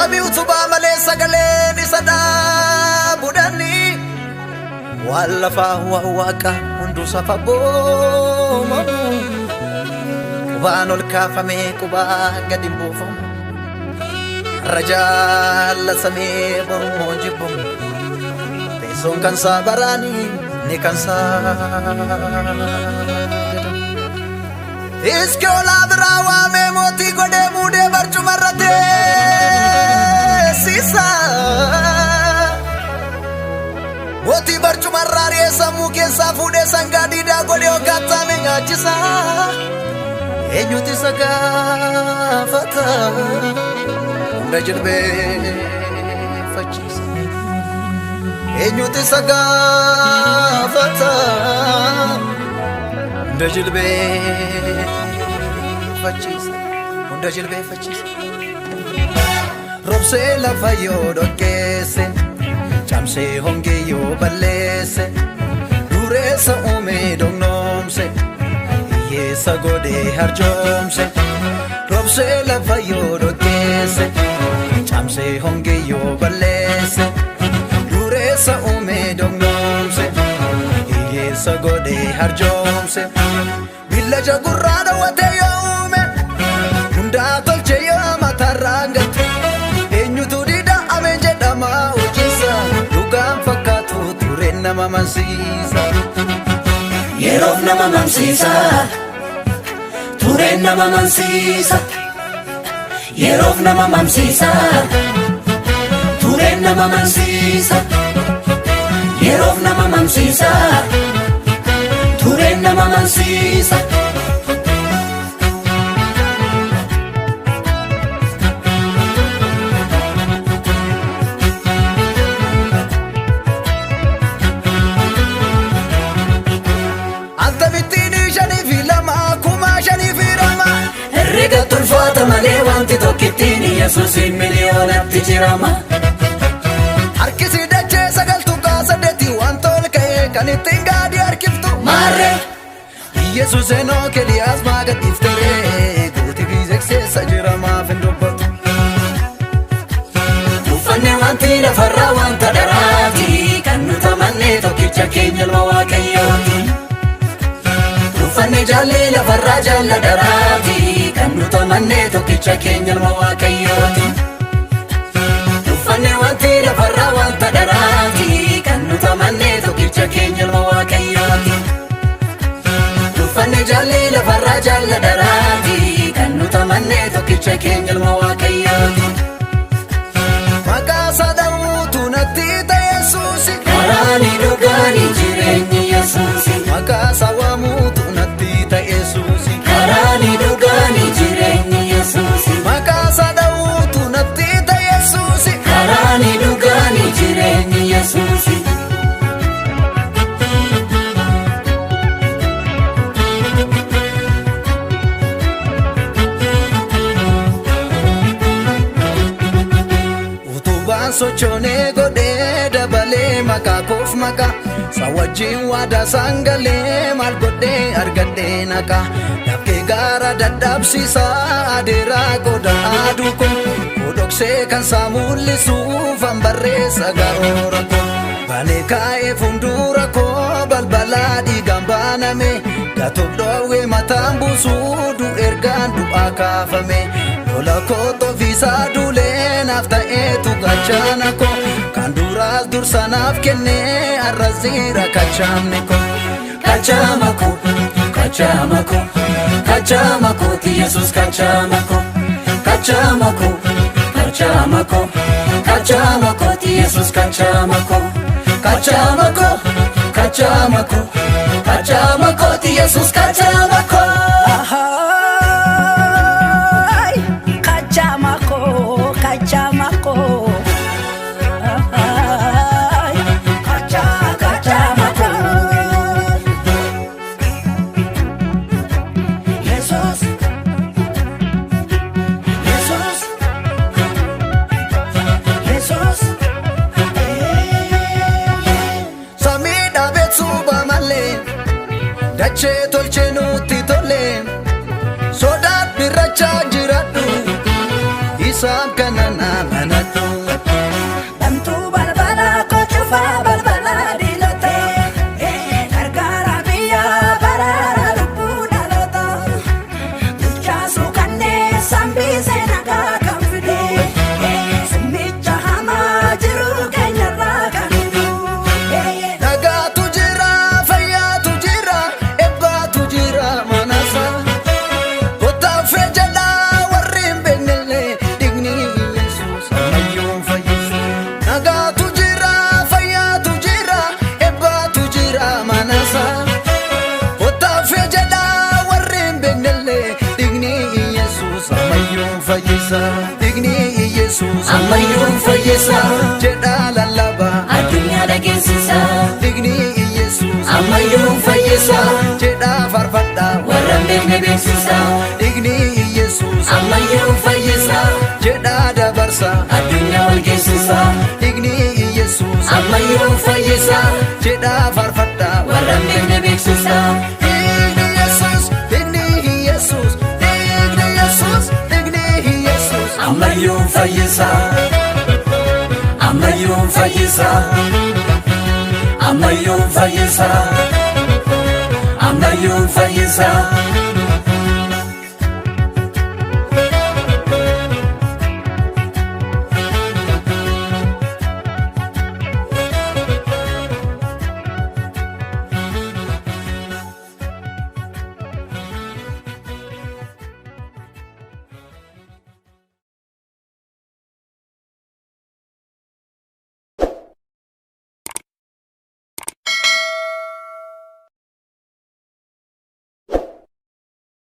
Sami utubaa malee sagaleen isa dhaabudhani waan lafaa waa waaqa hunduusa fagoomamu qubaan ol kaafamee qubaa gadi hin buufamu rajaalla samee bormoo jibbamu teessoon kan isaa baraanii ni kan isaa iski olaa biraa waamee mootii godhee muudee barcumarra teessisa mootii barcumarraa ari'ee sammuu keessaa fuudhee sangaa diidaa godhee hoggaataame nyaachisa eenyutu isa gaafata hunda jilbeeffachiisa eenyutu isa gaafata hunda jilbeeffachiisa hunda jilbeeffachiisa robsee lafa yoo dhokkeesse camsee hongee yoo balleesse dureessa uumee dognoomse hiyyeessa godhee harjoomse robsee lafa yoo dhokkeesse camsee hongee yoo balleesse dureessa uumee dognoomse hiyyeessa godhee harjoomse villaja gurraa dhawwatee yoo uume hundaa tolche yoo mataarraan galte eenyutu dida'ame jedhama hojiisa dhugaan fakkaatu tureen nama mamsiisa yeroof nama mamsiisa tureen nama mamsiisa yeroof nama mamsiisa tureen nama mamsiisa yeroof nama mamsiisa tureen nama mamsiisa herrega tulfaata malee wanti tokkittiin Yesuusin miliyoonatti jirama harkisi dachee sagaltu kaasadeeti waan tol ka'ee kan ittiin gaadii harkiftu maarree Yesuus enoo Keliyaas maagadhiifteree guutii fiizekseessa jiramaaf hin dubbatu uffanne wanti lafarraa wanta dharaati kan nuti amannee tokkicha keenya ilma Waaqayyooti uffanne jaallee lafarraa jaalla dharaati kan nuti amannee tokkicha keenya ilma Waaqayyooti uffanne wanti lafarraa wanta dharaati kan nuti amannee tokkicha keenya ilma Waaqayyooti uffanne jaallee lafarraa jaalla dharaati kan nuti amannee tokkicha keenya ilma Waaqayyooti maqaa isaa dha'uutu natti ta'e Yesuusi karaanii dhugaanii jireenyi Yesuusi maqaa isaa waamuutu natti ta'e Yesuusi karaanii dhugaanii jireenyi Yesuusi maqaa isaa dha'uutu natti ta'e Yesuusi karaanii dhugaanii jireenyi Yesuusi utubaan sochoonee godhee dabalee maqaa koof maqaa sawwajjiin waadaa sangalee maal godhee argadhee naqa dhabkee gaara dadhabsiisaa adeeraa godha aduu koo kodhoksee kan isaa mul'isuuf hanbarreessa garoora koo balee kaa'ee fuuldura koo balbalaa dhiigaan baaname gatoof dhoowwee mataan buusuu ergaan du'aa kaafame lola koo tofiisaa duulee naaf ta'eetu gachaana koo kan duraas dursa naaf kennee arrasiira kachaamne koo kachaama koo kachaama koo kachaama kooti Yesuus kachaama koo kachaama koo kachaama koo kachaama kooti Yesuus kachaama koo kachaama koo kachaama koo kachaama kooti Yesuus kachaama koo dachee tolchee nutti tole sodaat birrachaa jiradhu isaaf kana naamana fayyisa Digni Yesus ammayyuu fayyisa jedha lallaba addunyaa dhageessisa Digni Yesus ammayyuu fayyisa jedha farfadha warra hin beekne beeksisa Digni Yesus ammayyuu fayyisa jedha dabarsa addunyaa wal geessisa Digni Yesus ammayyuu fayyisa jedha farfadha warra hin beekne beeksisa Digni Yesus Digni Yesus Digni Yesus Digni Yesus ammayyuu fayyisa ammayyuu fayyisa ammayyuu fayyisa ammayyuu fayyisa